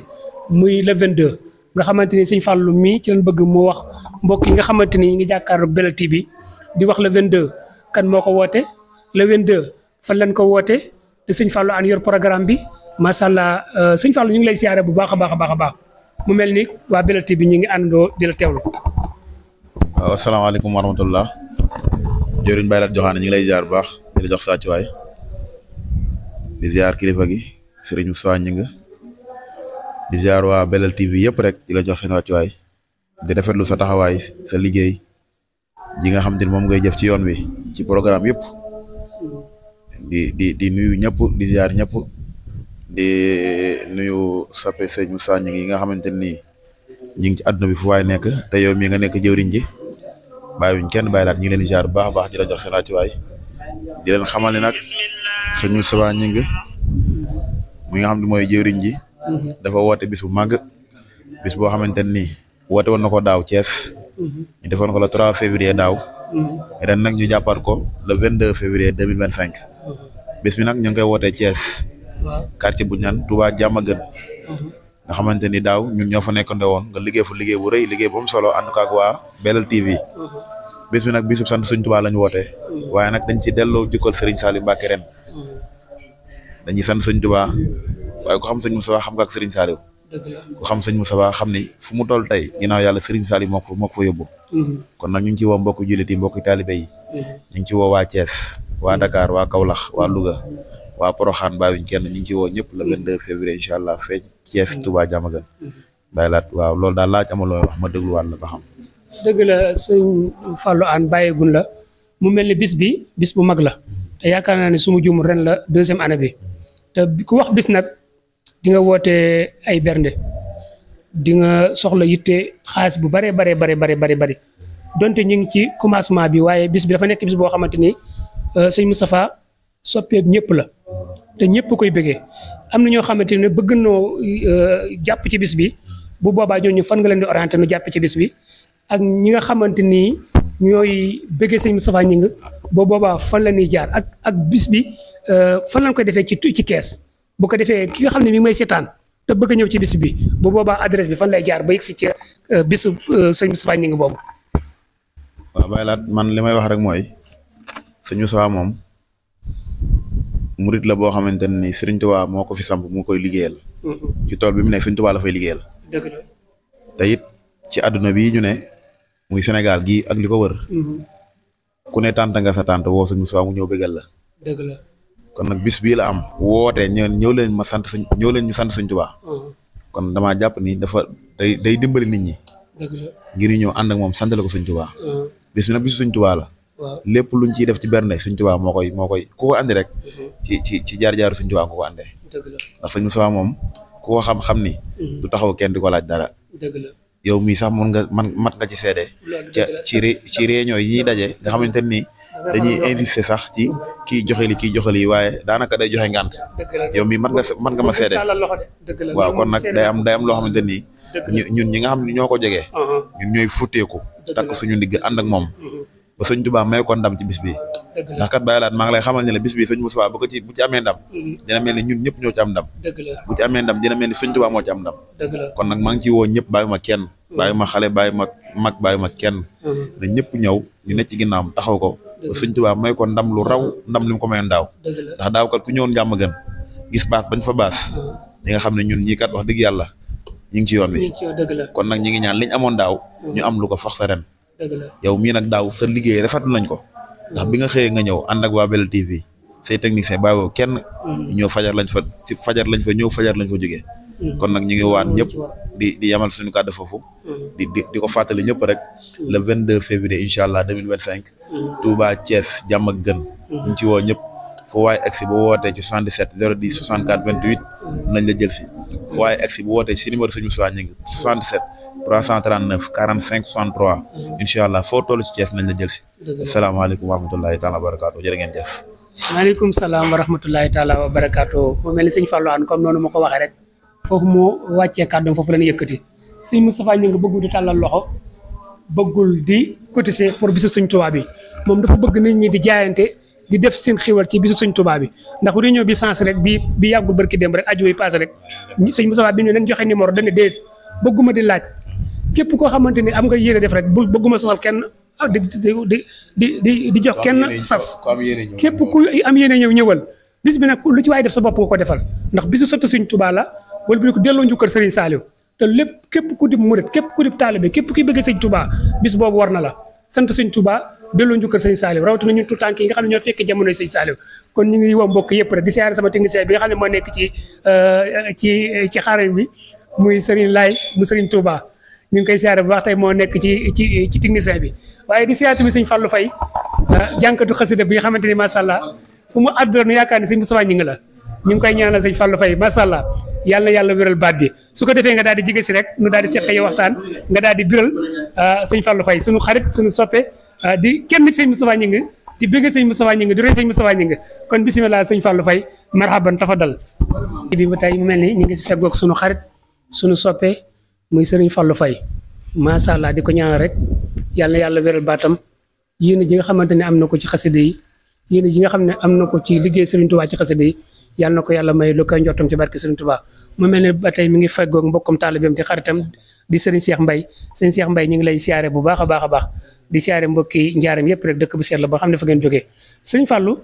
muy le 22 nga xamante ni sëñ Fallou mii ci lañ bëgg mu wax mbokk yi nga xamante ni ñu ngi jàkkaarloog Belel TV di wax le 22 kan moo ko woote le 22 fan lañ ko woote te sëñ Fallou an yor programme bi macha allah sëñ Fallou ñu ngi lay siyaare bu baax a baax mu mel ni waa Belel TV ñu ngi àndandoo di la teewlu. waaw asalaamaaleykum wa rahmatullah jëriñ Baye Lat Joxaane ñu ngi lay ziar bu baax di la jox saa ci waay di ziar kilifa gi Serigne Moussa Gningue di ziar waa Belel TV yëpp rek di la jox seen wàccuwaay di rafetlu sa taxawaay sa liggéey ji nga xam te ne moom ngay jëf ci yoon wi ci programme yëpp di nuyu ñëpp di ziar ñëpp di nuyu sappe Serigne Moussa Gningue yi nga xamante ni ñu ngi ci àdduna bi fu waay nekk te yow mii nga nekk jëwriñ ji bàyyiwuñ kenn bàyyi laat ñu ngi leen di ziar bu baax a baax di la jox seen wàccuwaay di leen xamal ne nag Serigne Moussa Gningue mi nga xam ne mooy jëwriñ ji dafa woote bis bu màgg bis boo xamante ni woote woon na ko daaw Thiès ñu defoon ko le 3 février daaw ren nag ñu jàppaat ko le 22 février 2025 bis bi nag ñu ngi koy wootee Thiès quartier bu ñaan Touba Diamaguène nga xamante ni daaw ñun ñoo fa nekkandoo woon nga liggéey fa liggéey bu rëy liggéey bu am solo ànd ko ak waa Belel TV bis bi nag bisub sant Sëñ Touba lañu woote waaye nag dañ ci delloo jukkal Serigne Saliou Mbacké ren dañuy sant Sëñ Touba waaye ku xam Sëñ Moussa xam nga ak Serigne Saliou ku xam Sëñ Moussa xam ni fu mu toll tey ginnaaw yàlla Serigne Saliou moo ko fa yóbbu kon nag ñu ngi ci woo mbokku jullit yi mbokku taalibe yi ñu ngi ci woo waa Thiès waa Dakar waa Kaolack waa Louga waa Porokhane bàyyiwuñ kenn ñu ngi ci woo ñëpp le 22 février incha allah fee Thiès Touba Diamaguène Baye Lat waaw loolu daal laaj amal looy wax ma dégluwaat la ba xam. dëgg la sëñ Fallou Hann bàyyeegun la mu mel ni bis bu mag la te yaakaar naa ne su ma juumul ren la 2e année bi te ku wax bis nag di nga woote ay bernde di nga soxla yitte xaalis bu bari donte ñu ngi ci commencement bi waaye bis bi dafa nekk bis boo xamante ni sëñ Moustapha soppeeb ñëpp la te ñëpp koy bëggee am na ñoo xamante ne bëgg noo jàpp ci bis bi bu boobaa ñooñu fan nga leen di orienté nu jàpp ci bis bi ak ñi nga xamante ni ñooy bëggee sëñ Moustapha Gningue boo boobaa fan la ñuy jaar ak bis bi fan lañ koy defee ci kees bu ko defee ki nga xam ne mi may seetaan te bëgg a ñëw ci bis bi bu boobaa adresse bi fan lay jaar ba yegg si ci bisu sëñ Moustapha Gningue boobu. waaw Baye Lat man li may wax rek mooy sëñ Moustapha moom murit la boo xamante ni Serigne Touba moo ko fi samp mu koy liggéeyal. ci tool bi mu ne Serigne Touba la fay liggéeyal. dëgg la te it ci àdduna bii ñu ne muy Sénégal gii ak li ko wër. ku ne tànt nga sa tànt woo sëñ Moustapha mu ñëw bégal la. dëgg la kon nag bis bii la am woote ñëw leen ma sant sëñ ñëw leen ñu sant sëñ Touba. kon damaa jàpp ni dafa day dimbali nit ñi. dëgg la ngir ñëw ànd ak moom sant la ko sëñ Touba. bis bi nag bisu sëñ Touba la. waaw lépp luñ ciy def ci bernde sëñ Touba moo koy ku ko andi rek. ci jaar-jaaru sëñ Touba nga ko andee. dëgg la ndax sëñ Moustapha moom ku ko xam ni. du taxaw kenn di ko laaj dara. dëgg la yow mii sax mat nga ci seede. ci réunion yi ñuy daje nga xamante ni dañuy insister sax ci kii joxe lii waaye daanaka day joxe ngànt. yow mii mat nga ma seede. waaw kon nag day am loo xamante ni. ñun ñi nga xam ne ñoo ko jege. ñun ñooy futteeku. takk suñu ndigg ànd ak moom. ba sëñ Touba may ko ndam ci bis bi. ndax kat Baye Lat maa ngi lay xamal ne la bis bi sëñ Moustapha bu ci amee ndam. dina mel ni ñun ñëpp ñoo ci am ndam. bu ci amee ndam dina mel ni sëñ Touba moo ci am ndam. kon nag maa ngi ciy woo ñëpp bàyyi ma kenn. bàyyi ma xale bàyyi ma mag bàyyi ma kenn. na ñëpp ñëw ñu ne ci ginnaawam taxaw ko. ba sëñ Touba may ko ndam lu raw ndam li mu ko mayoon daaw. ndax daaw kat ku ñëwoon Diamaguène gis baas bañ fa baas. ñi nga xam ne ñun ñii kat wax dëgg yàlla ñu ngi ci yoon wi. kon nag ñi ngi ñaan liñ amoon daaw ñu am lu ko fax sa ren. yow mii nag daaw sa liggéey rafetlu nañ ko ndax bi nga xëyee nga ñëw ànd ak waa Belel TV say technicien bàyyiwoo kenn ñëw fajar lañ fa ñëw fajar lañ fa jógee kon nag ñu ngi waan ñëpp di yamal suñu kàddu foofu di ko fàttali ñëpp rek le 22 février incha allah 2025 Touba Thiès Diamaguène ñu ngi ci woo ñëpp foo waaye egsi bu wootee ci 77 010 64 28 nañ la jël si foo waaye egsi bu wootee ci numéro sëñ Moustapha Gningue 77 339 45 63 incha allah foo toll ci Thiès nañ la jël si. asalaamaaleykum wa rahmatulahi taala wa barakaatu jërë ngeen jëf. maaleykum salaam wa rahmatulahi taala wa barakaatu mu mel ni sëñ Fallou Hann comme noonu ma ko waxee rek foofu mu wàccee kàddu foofu la ñu yëkkati sëñ Moustapha Gningue bëggul di tàllal loxo bëggul di cotiser pour bisu sëñ Touba bi moom dafa bëgg nit ñi di jaayante di def seen xiwal ci bisu sëñ Touba bi ndax bu dee ñëw bi sens rek bi yàggul barki dem rek aju yi passé rek sëñ Moustapha bi ñu leen joxe numéro dañ ne déet bëgguma di laaj képp koo xamante ni am nga yéene def rek bëgguma sosal kenn di jox kenn sas képp ku am yéene ñëwal bis bi nag lu ci waay def sa bopp nga ko defal ndax bisu sotti Sëriñ Tuubaa la wala bi ko delloo njukkal Sëriñ Saaliw te lépp képp ku dib murit képp ku dib taalibe képp kuy bëgg Sëriñ Tuubaa bis boobu war na la sant Sëriñ Tuubaa delloo njukkal Sëriñ Saaliw rawatina ñun tout tànk yi nga xam ne ñoo fekk jamonoy Sëriñ Saaliw kon ñu ngi woo mbokk yëpp rek di siyaare sama technicien bi nga xam ne moo nekk ci xaaral bi muy Sëriñ Laay mu Sëriñ Tuubaa ñu ngi koy siyaare bu baax tey moo nekk ci technicien bi waaye di siyaare tamit Sëriñ Fallou Faye jànkatu xasida bi nga xamante ni macha allah fu mu àdduna nu yaakaar ne Sëriñ Moustapha ñi ngi la ñu ngi koy ñaanal Sëriñ Fallou Faye macha allah yàlla na yàlla wéral baat bi su ko defee nga daal di jige si rek nu daal di seq yow waxtaan nga daal di biral Sëriñ Fallou Faye suñu xarit suñu soppe di kenn Sëriñ Moustapha ñi ngi di bëgg Sëriñ Moustapha ñi ngi di roy Sëriñ Moustapha ñi ngi kon bisimilah Sëriñ Fallou Faye marhaban tafadal bi ba tey mu mel ni ñu ngi si feggoog suñu xarit suñu soppe muy Sëriñ Fallou Faye macha allah di ko ñaanal rek yàlla na yàlla wéral baatam yéen ji nga xamante ne am na ko ci xasida yi yéen ji nga xam ne am na ko ci liggéey Sëriñ Tuubaa ci xasida yi yàlla na ko yàlla may lu koy njottam ci barke Sëriñ Tuubaa mu mel ne ba tey mi ngi feggoog mbokkam taalibeem di xaritam di Sëriñ Cheikh Mbaye Sëriñ Cheikh Mbaye ñu ngi lay siyaare bu baax a baax a baax di siyaare mbokki njaaram yëpp rek dëkk bu seet la boo xam ne fa ngeen jógee Sëriñ Fallou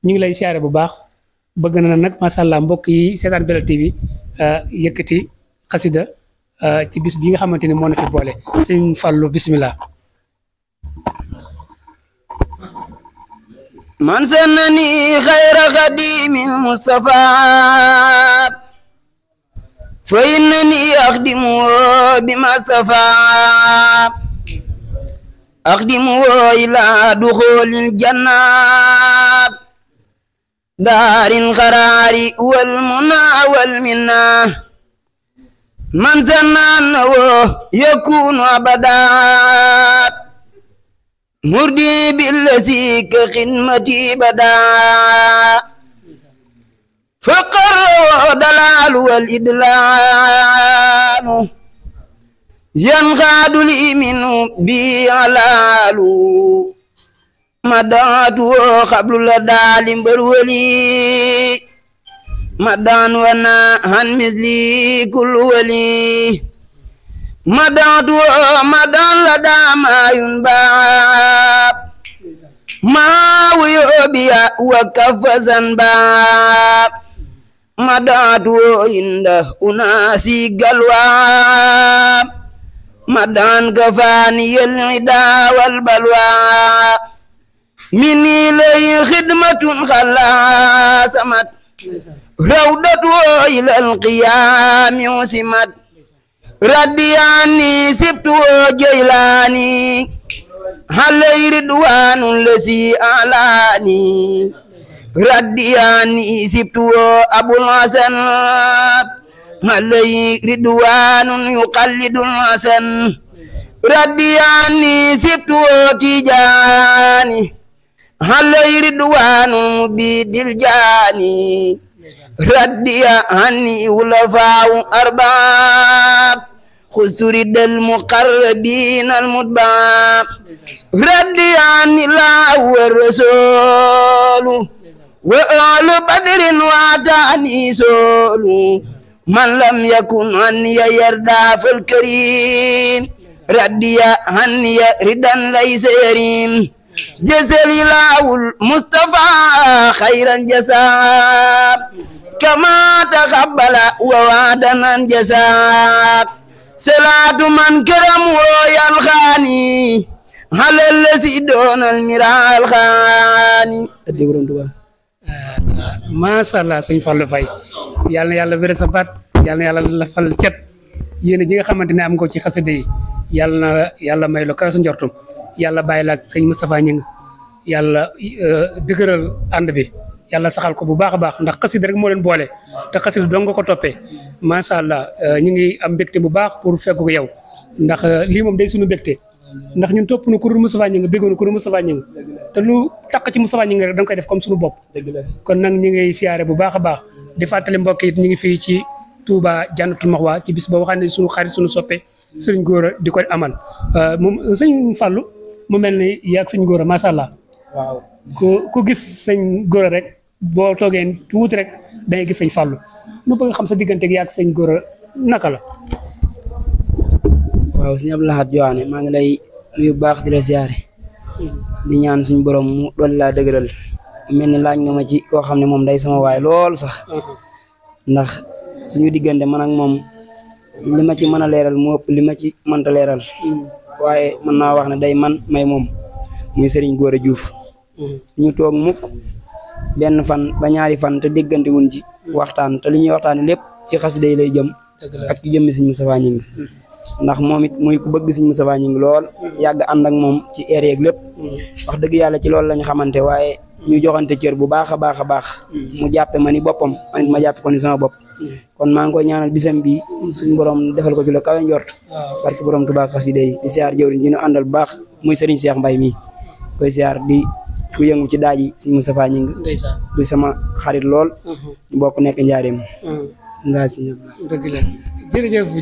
ñu ngi lay siyaare bu baax bëgg na nag macha allah mbokk yi seetaan Belel TV yëkkati xasida ci bis bi nga xamante ni moo na fi boole Sëriñ Fallou bismillah من سنني خير خديم المصطفى فإنني أخدمه بما استفى أخدمه إلى دخول الجنة دار القرار والمنى والمنى من ظن أنه يكون أبدا مردي بالذي كخدمتي بدا فقر ودلال والإدلال ينقاد لي منه بعلال مدعت قبل لدال برولي مدان وانا عن مثلي كل ولي مدعت مدان لدى ما ينبع ما ويوبيا وكف زنبا مدعت عنده أناسي قلوى مدان كفاني العدا والبلوى مني لي خدمة خلاصمت روضته إلى القيام وسمت ردياني سبت جيلاني علي رضوان الذي أعلاني ردياني سبت أبو الحسن علي رضوان يقلد الحسن ردياني سبت تيجاني علي رضوان مبيد الجاني ردي عني ولفاء أرباب خذت رد المقربين المتبع ردي عني الله والرسول وآل بدر وعداني سول من لم يكن عني يردى في الكريم ردي عني ردا ليس يريم جزل الله المصطفى خيرا جزاء كما تقبل ووعدنا جزاء صلاة من كرم ويلخاني على الذي دون المراء الخاني ما شاء الله Sëriñ Fallou Faye yàlla na yàlla wéral sa baat yàlla na yàlla la fal cet yéen ji nga xamante ne am nga ko ci xasida yi yàlla na yàlla may lo kaw sa njortum yàlla bàyyi la ak Sëriñ Moustapha Ñing yàlla dëgëral ànd bi yàlla saxal ko bu baax a baax ndax xasida rek moo leen boole te xasida dong nga ko toppee macha allah ñu ngi am mbégte bu baax pour fekk ko yow ndax lii moom day suñu mbégte ndax ñun topp na kuréel Moustapha Ñing béggoon na kuréel Moustapha Ñing te lu takk ci Moustapha Ñing rek da nga koy def comme suñu bopp kon nag ñu ngi siyaare bu baax a baax di fàttali mbokk it ñu ngi fii ci Touba Jannatul Maxwa ci bis boobu xam ne suñu xarit suñu soppe Sëriñ Góora di ko amal moom Sëriñ Fallou mu mel ni yaag Sëriñ Góora macha allah waaw ku gis Sëriñ Góora rek boo toogee tuuti rek da ngay gis Sëriñ Fallou nu bëgg xam sa diggante ak yaag Sëriñ Góora naka la waaw sëñ Abdou Lahad Diwane maa ngi lay nuyu bu baax di la siyaare di ñaan suñu borom mu dolli laa dëgëral mel ni laaj nga ma ci koo xam ne moom day sama waay lool sax ndax suñu diggante man ak moom li ma ci mën a leeral mu ëpp li ma ci mënta leeral waaye mën naa wax ne day man may moom muy Serigne Gora Diouf ñu toog mukk benn fan ba ñaari fan te déggante wuñ ci waxtaan te li ñuy waxtaan lépp ci xasida yi lay jëm ak ci jëmmi Serigne Moustapha Gningue ndax moom it muy ku bëgg Serigne Moustapha Gningue lool yàgg ànd ak moom ci air yeeg lépp wax dëgg yàlla ci loolu lañu xamante waaye ñu joxante cër bu baax a baax a baax mu jàppe ma ni boppam man it ma jàppe ko ni sama bopp kon maa ngi koy ñaanal bisam bi suñu borom defal ko ci la kawe njort barke borom Tuubaa xasida yi di siyaar jëwriñ ji ñu àndal bu baax muy Serigne Cheikh Mbaye mi koy siyaar di ku yëngu ci daaji Serigne Moustapha Gningue di sama xarit lool ñu bokk nekk njaareem ndaa si dëgg la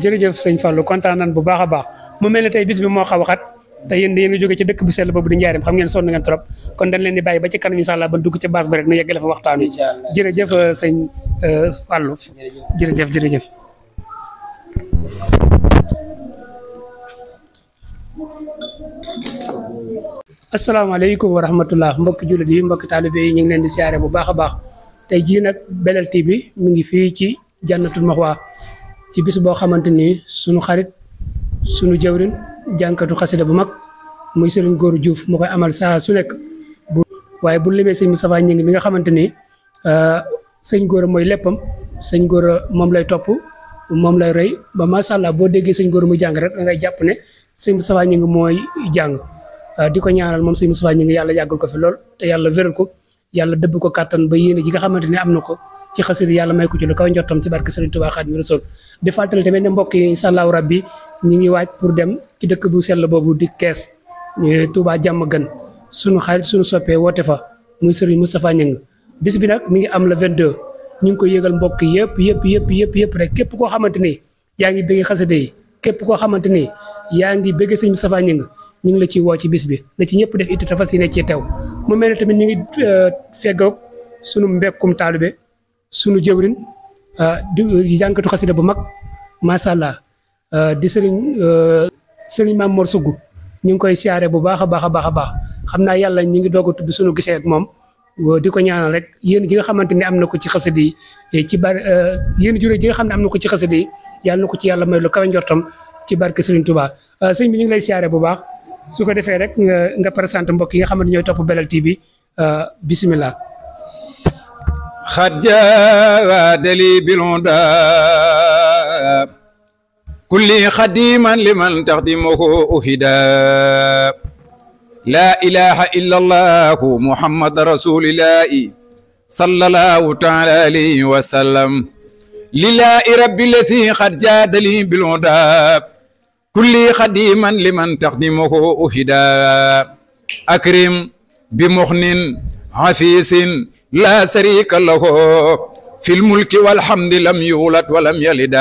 jërëjëf sëñ Fallou kontaan nañ bu baax a baax mu mel ne tey bis bi moo xaw a xat te yéen yéen a jóge ci dëkk bu sell boobu di njaareem xam ngeen sonn ngeen trop kon dañ leen di bàyyi ba ci kanam incha allah ba dugg ci base ba rek nu yeggale fa waxtaan wi jërëjëf sëñ Fallou jërëjëf asalaamaaleykum wa rahmatullah mbokki jullit yi mbokki taalibe yi ñu ngi leen di siyaare bu baax a baax tey jii nag Belel TV mi ngi fii ci Jannatul Mahwa ci bis boo xamante ni sunu xarit sunu jëwrin jànkatu xasida bu mag muy Serigne Gora Diouf mu koy amal saa su nekk waaye bu limee sëñ Moustapha Gningue mi nga xamante ni sëñ Gora mooy léppam sëñ Gora moom lay topp moom lay roy ba macha allah boo déggee sëñ Gora muy jàng rek da ngay jàpp ne sëñ Moustapha Gningue mooy jàng di ko ñaanal moom sëñ Moustapha Gningue yàlla yàggal ko fi lool te yàlla wéral ko yàlla dëbb ko kàttan ba yéene ji nga xamante ne am na ko ci xasida yàlla may ko ci lu kaw njottam ci barke Serigne Touba Xaadimu Rasuul di fàttali tamit ne mbokk yi incha allahu rabbi ñi ngi waaj pour dem ci dëkk bu sell boobu di Kees Touba jàmm gën sunu xarit sunu soppee woote fa muy Serigne Moustapha Gningue bis bi nag mi ngi am le 22 ñu ngi ko yëgal mbokk yëpp rek képp koo xamante ni yaa ngi bëgg xasida yi képp koo xamante ni yaa ngi bëgg Serigne Moustapha Gningue ñu ngi la ciy woo ci bis bi na ci ñëpp def it te fas yéene ci teew mu mel ne tamit ñu ngi feggoog sunu mbekkum taalibe sunu jëwrin di jànkatu xasida bu mag macha allah di Serigne Mame Mor Sougou ñu ngi koy siyaare bu baax a baax xam naa yàlla ñu ngi doog a tudd sunu gisee ak moom di ko ñaanal rek yéen ji nga xamante ne am na ko ci xasida yi ci bari yéen juré ji nga xam ne am na ko ci xasida yi yàlla na ko ci yàlla may lu kawe njortam ci barke Serigne Touba sëñ bi ñu ngi lay siyaare bu baax su ko defee rek nga présenté mbokk yi nga xamante ñooy topp Belel TV bisimilah. خد جاد لي بالهدى كل خديما لمن تخدمه أهدى لا إله إلا الله محمد رسول الله صلى الله تعالى عليه وسلم لله رب الذي قد جاد لي بالهدى كل خديما لمن تخدمه أهدى أكرم بمخن عفيس لا شريك له في الملك والحمد لم يولد ولم يلد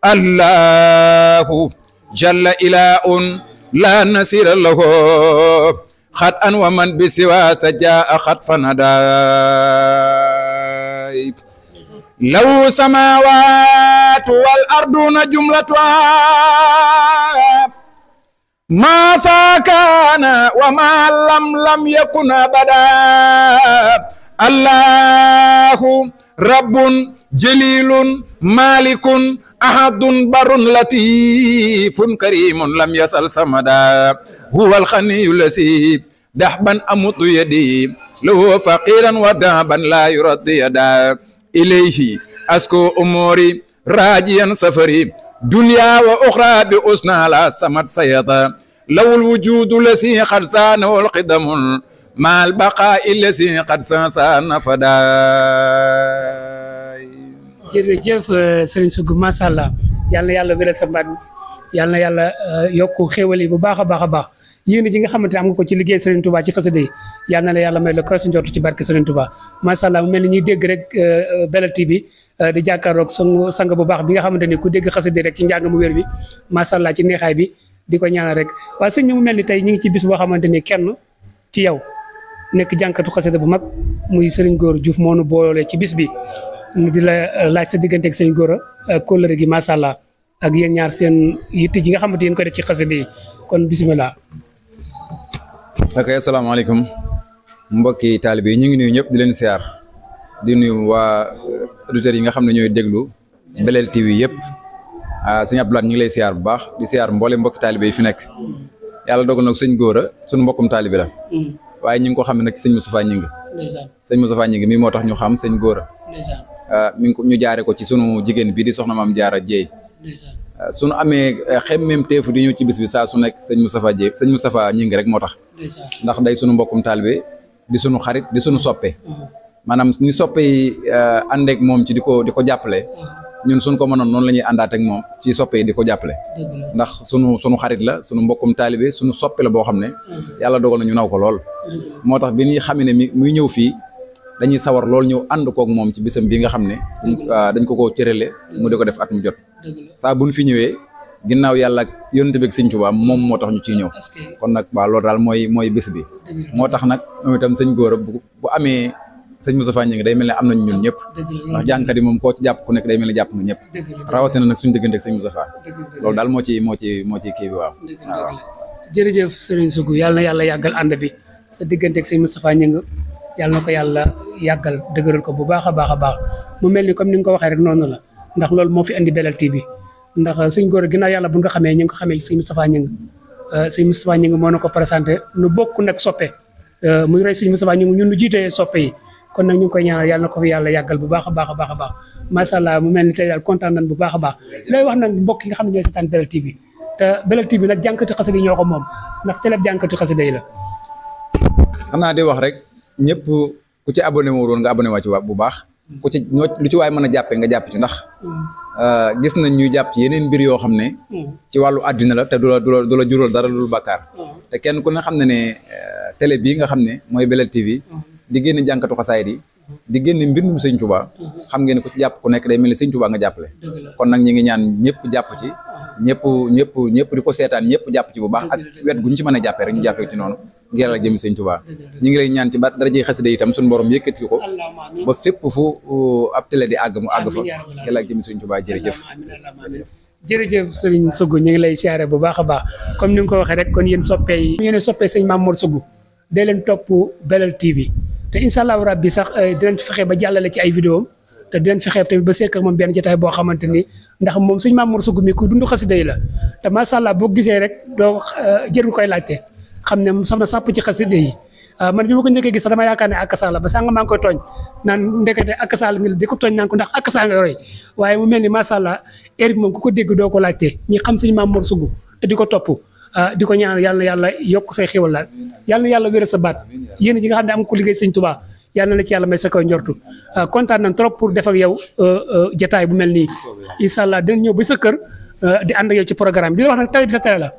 الله جل إله لا نصير له خطأ ومن بسوى سجاء خطفا هدى له سماوات والأرض جملتها ما سكن وما لم يكن أبدا الله رب جليل مالك أحد بر لطيف كريم لم يسل سمدا هو الغني الذي دحبا أمط يدي له فقيرا ودابا لا يرد يدا إليه أسكو أموري راجيا سفري دنيا وأخرى بأسنى لا سمت سيطا لو الوجود الذي قد سانه القدم مع البقاء الذي قد سان فدا jërëjëf Serigne Sougou macha allah yal na yàlla wéral sa mbaat yal na yàlla yokk xéwal yi bu baax a baax yéen ji nga xamante ne am nga ko ci liggéey Serigne Touba ci xasida yi yal na la yàlla may la ko sa njort ci barke Serigne Touba macha allah mu mel ni ñuy dégg rek Belel TV di jàkkaarloog sang bu baax bi nga xamante ni ku dégg xasida rek ci njàng mu wér bi macha allah ci neexaay bi di ko ñaanal rek waaye sëñ bi mu mel ni tey ñu ngi ci bis boo xamante ni kenn ci yow nekk jànkatu xasida bu mag muy Serigne Gora Diouf moo nu boole ci bis bi di la laaj sa diggante ak Serigne Gora kóllëre gi macha allah ak yéen ñaar seen yitte ji nga xamante yéen koy def ci xasida yi kon bisimilah. ok asalaamaaleykum mbokki taalibe yi ñu ngi nuyu ñëpp di leen siyaar di nuyu waa auditeurs yi nga xam ne ñooy déglu Belel TV yëpp sëñ Abdoulaye ñu ngi lay siyaar bu baax di siyaar mboole mbokki taalibe yi fi nekk yàlla dogal nag sëñ Góora suñu mbokkum taalibe la waaye ñu ngi ko xam ne nag sëñ Moustapha Ñing sëñ Moustapha Ñing mii moo tax ñu xam sëñ Góora mi ngi ko ñu jaare ko ci sunu jigéen bii di soxna Maam Jaara Jeey suñu amee xemmem teefu di ñëw ci bis bi saa su nekk sëñ Moustapha Ñing rek moo tax ndax day sunu mbokkum taalibe di sunu xarit di sunu soppe maanaam ñu soppe yi àndeek moom ci di ko jàppale ñun suñ ko mënoon noonu la ñuy àndaat ak moom ci soppe yi di ko jàppale ndax sunu xarit la sunu mbokkum taalibe sunu soppe la boo xam ne yàlla dogal na ñu naw ko lool moo tax bi ñuy xam ne muy ñëw fii dañuy sawar lool ñëw ànd kook moom ci bisam bi nga xam ne dañ ko cërale mu di ko def at mu jot saa buñ fi ñëwee ginnaaw yàlla ak yonent bi ak sëñ Tuubaa moom moo tax ñu ciy ñëw kon nag waaw loolu daal mooy bis bi moo tax nag moom itam sëñ Góora bu amee sëñ Moustapha Ñing day mel ne am nañ ñun ñëpp ndax jàngkat yi moom koo ci jàpp ku nekk day mel ne jàpp nga ñëpp rawatina nag suñu diggante ak sëñ Moustapha loolu daal moo ci kii bi waaw jërëjëf Serigne Sougou yàlla na yàlla yàggal ànd bi sa diggante ak sëñ Moustapha Ñing yàlla na ko yàlla yàggal dëgëral ko bu baax a baax a baax mu mel ni comme ni nga ko waxee rek noonu la ndax loolu moo fi indi Belel TV ndax sëñ Góora ginnaaw yàlla bu nga xamee ñu ngi ko xamee sëñ Moustapha Ñing sëñ Moustapha Ñing moo na ko présenté nu bokk nag soppe muy roy sëñ Moustapha Ñing ñun nu jiitee soppe yi kon nag ñu ngi koy ñaanal yàlla na ko fi yàlla yàggal bu baax a baax a baax a baax macha allah mu mel ni tey daal kontaan nañ bu baax a baax looy wax nag mbokk yi nga xam ne ñooy seetaan Belel TV te Belel TV nag jànkati xasida yi ñoo ko moom ndax télé jànkati xasida yi la xanaa di wax rek ñëpp ku ci abonné wu woon nga abonné waa ci bu baax ku ci lu ci waay mën a jàppee nga jàpp ci ndax gis nañ ñu jàpp ci yeneen mbir yoo xam ne ci wàllu àddina la te du la jural dara lu bàkkaar te kenn ku ne xam ne ne télé bii nga xam ne mooy Belel TV di génn jànkatu xasaayid yi di génn mbindum sëñ Tuubaa xam ngeen ku ci jàpp ku nekk day mel ni sëñ Tuubaa nga jàppale kon nag ñi ngi ñaan ñëpp jàpp ci ñëpp di ko seetaan ñëpp jàpp ci bu baax ak wet gu ñu ci mën a jàppee rek ñu jàppee ci noonu ngir la jëm sëñ Tuubaa ñi ngi lay ñaan ci daraje xasida itam suñu borom yëkkati ko ba fépp fu ab télé di àgg mu àgg fa ngir la jëm sëñ Tuubaa jërëjëf Serigne Sougou ñu ngi lay siyaare bu baax a baax comme ni nga ko waxee rek kon yéen soppee yi ngeen soppee sëñ Mamour Sougou dee leen topp Belel TV te incha allahu rabbi sax dinañ fexe ba jàllale ci ay vidéo te dinañ fexe tamit ba sekk ak moom benn jotaay boo xamante ni ndax moom sëñ Mamour Sougou mi kuy dund xasida yi la te macha allah boo gisee rek doo jërul koy laajte xam ne sax na sàpp ci xasida yi man bi ma ko njëkkee gis sax dama yaakaar ne akasa la ba sànq maa ngi koy tooñ naan ndekete akasa la di ko tooñ naan ko ndax akasa nga roy waaye mu mel ni macha allah heure bi moom ku ko dégg doo ko laajte ñi xam sëñ Mamour Sougou te di ko topp di ko ñaan yàlla na yàlla yokk say xéwal laal yàlla na yàlla wéral sa baat yéen ji nga xam ne am ko liggéey sëñ Tuubaa yàlla na ci yàlla may sa koy njortu kontaan nañ trop pour def ak yow jotaay bu mel nii incha allah dinañ ñëw ba sa kër di ànd ak yow ci programme bi di la wax nag télé bi sa télé la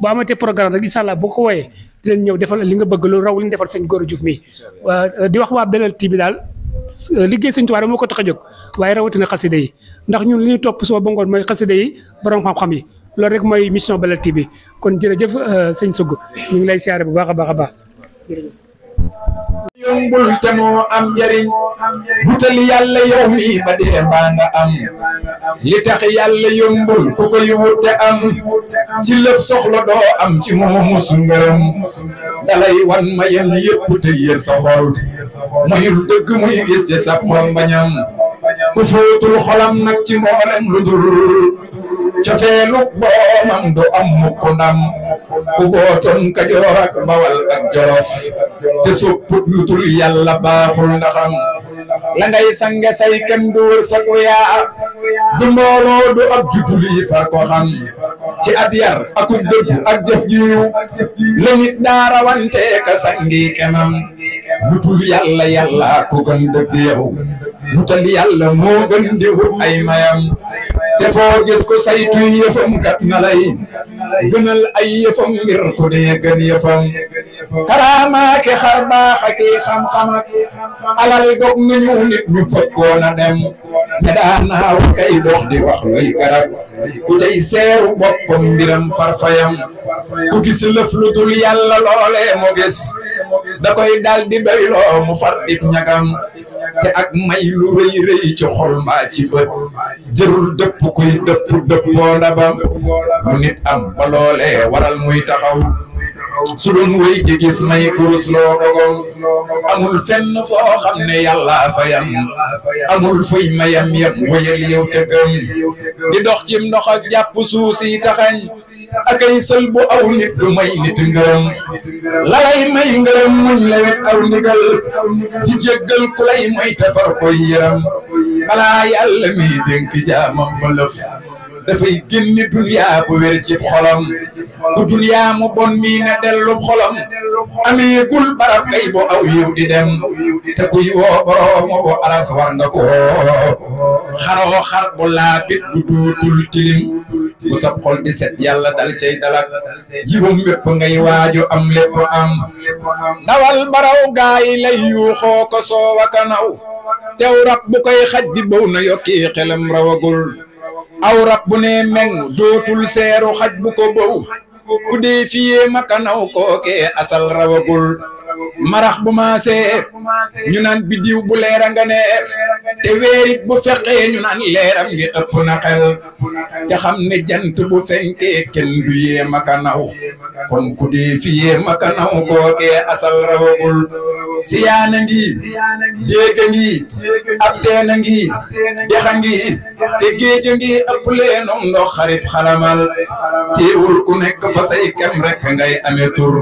boo amatee programme rek incha allah boo ko wooyee dinañ ñëw defal li nga bëgg lu raw li ñu defal sëñ Góora Diouf mi di wax waa Belel TV daal liggéey sëñ Tuubaa moo ko tax a jóg waaye rawatina xasida yi ndax ñun li ñuy topp suba ba ngoon mooy xasida yi borom xam-xam yi loolu rek mooy mission Belel TV kon jërëjëf sëñ Sougou ñu ngi lay siyaare bu baax a baax a baax jërëjëf. yombul te moo am njariñ wutal yàlla yow mi ba dee mbaa nga am li tax yàlla yombul ku koy wute am ci lëf soxla doo am ci moomu su ngërëm dalay wan ma yem yëpp te yër sa xol mayul dëgg muy gis ci sa xol bañam ku fóotul xolam nag ci mboolem lu dul cofeelu boromam du am mukk ndam ku bootoon Kajoor ak Bawal ak Jolof te sopput lu dul yàlla baaxul ndaxam la ngay sange say kem du wër sa gu yaa du mbooloo du ab judul yi far ko xam ci ab yar aku dëgg ak jëf jiw la nit daa rawante ka sangi kemam lu dul yàlla yàlla ku gën dëgg yow wutal yàlla moo gën di wut ay mayam te foo gis ko saytu yëfam kat na lay gënal ay yëfam ngir ku dee gën yëfam karaamaake xar baax ak xam-xam ak alal dog nañu nit ñu fekkoon a dem te daanaaw kay dox di wax luy garab ku cay seeru boppam mbiram farfayam ku gis lëf lu dul yàlla loolee mu gis da koy dal di doyloo mu far it ñagam te ak may lu rëy rëy ci xol mbaa ci bët jërul dëpp kuy dëppoo ndabam lu nit am ba loolee waral muy taxaw su doon wéy di gis may kurus loo dogom amul fenn foo xam ne yàlla fa yam amul fuy mayam yam wéyal yow te gëm di dox cim ndox ak jàpp suuf si taxañ akay sël bu aw nit du may nit ngërëm lalay may ngërëm muñ lewet aw ndigal di jéggal ku lay moy tafar koy yëram balaa yàlla mi dénk jaamam ba lëf dafay génni duniyaa bu wér cib xolam ku duniyaa mu bon mii na dellub xolam amee gul barab kay bo aw yiw di dem te kuy woo boroomo bo aras war nga ko xaroo xar bu laabit bu duutul tilim bu sab xol di set yàlla dal cay dalak yiwam wépp ngay waaju am lépp am dawal baraw gaay lay yuuxoo ko soowa kanaw tew rab bu koy xaj di bow na yokki xelam rawagul aw rab bu ne meng dootul seeru xaj bu ko bow ku dee fiyee makanaw kookee asal rawagul marax bu maasee ñu naan bidiw bu leera nga ne te weerit bu feqee ñu naan leeram ngi ëpp na xel te xam ne jant bu fenkee kenn du yee makanaw kon ku dee fiyee makanaw kookee asal rawagul siyaana ngi déega ngi ab teena ngi dexa ngi te géeja ngi ëpp leenom ndox xarit xalamal teewul ku nekk fa say kem rek ngay amee tur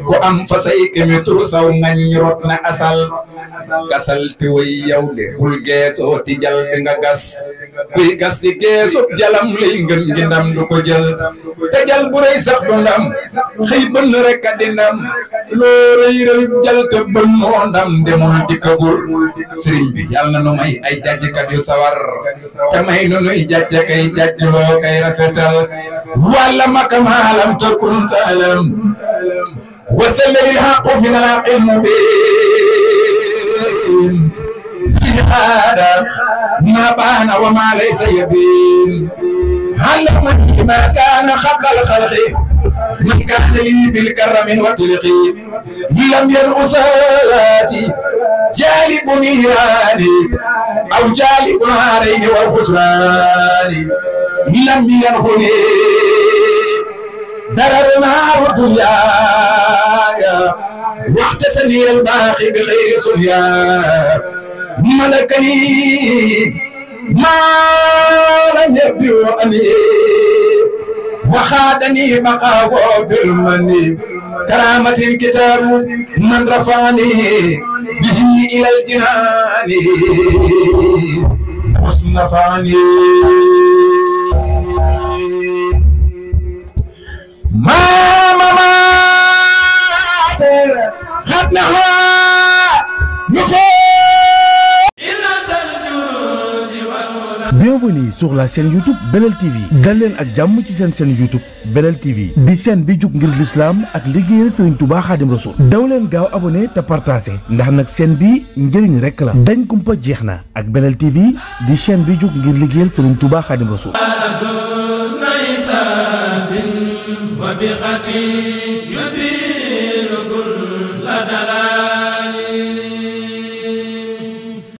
ku am fa say kemi tur saw ngañ rot na asal gasal te way yow de bul geesoo ti jal bi nga gas kuy gas ci geesub jalam lay ngën ngi ndam du ko jël te jal bu rëy sax du ndam xëy bënn rek a di ndam loo rëy rëy jal te bënnoo ndam demul dikkagul sëriñ bi yàlla na nu may ay jàjjkat yu sawar te may nu nuy jàjja kay jàjj loo kay rafetal walla makamaalam te kuntaalam وسلل الحق من الحق المبين في هذا ما بان وما ليس يبين علمني ما كان قبل الخلق من كان لي بالكرم والطلق لم يرؤساتي جالب نيراني او جالب نارين والخسران لم ينخني دررنا الدنيا واحتسني الباقي بغير سنيا ملكني ما لم يبيعني وخادني بقاه بالمني كرامة الكتاب من رفعني به إلى الجنان واصنفعني Bienvenue sur la chaîne YouTube Belel TV dal leen ak jàmm ci seen chaîne YouTube Belel TV di chaîne bi jug ngir l'islam ak liggéeyal Serigne Touba Khadim Rassoul daw leen gaaw abonné te partagé ndax nag chaîne bi njëriñ rek la dañ kumpa jeex na ak Belel TV di chaîne bi jug ngir liggéeyal Serigne Touba Khadim Rassoul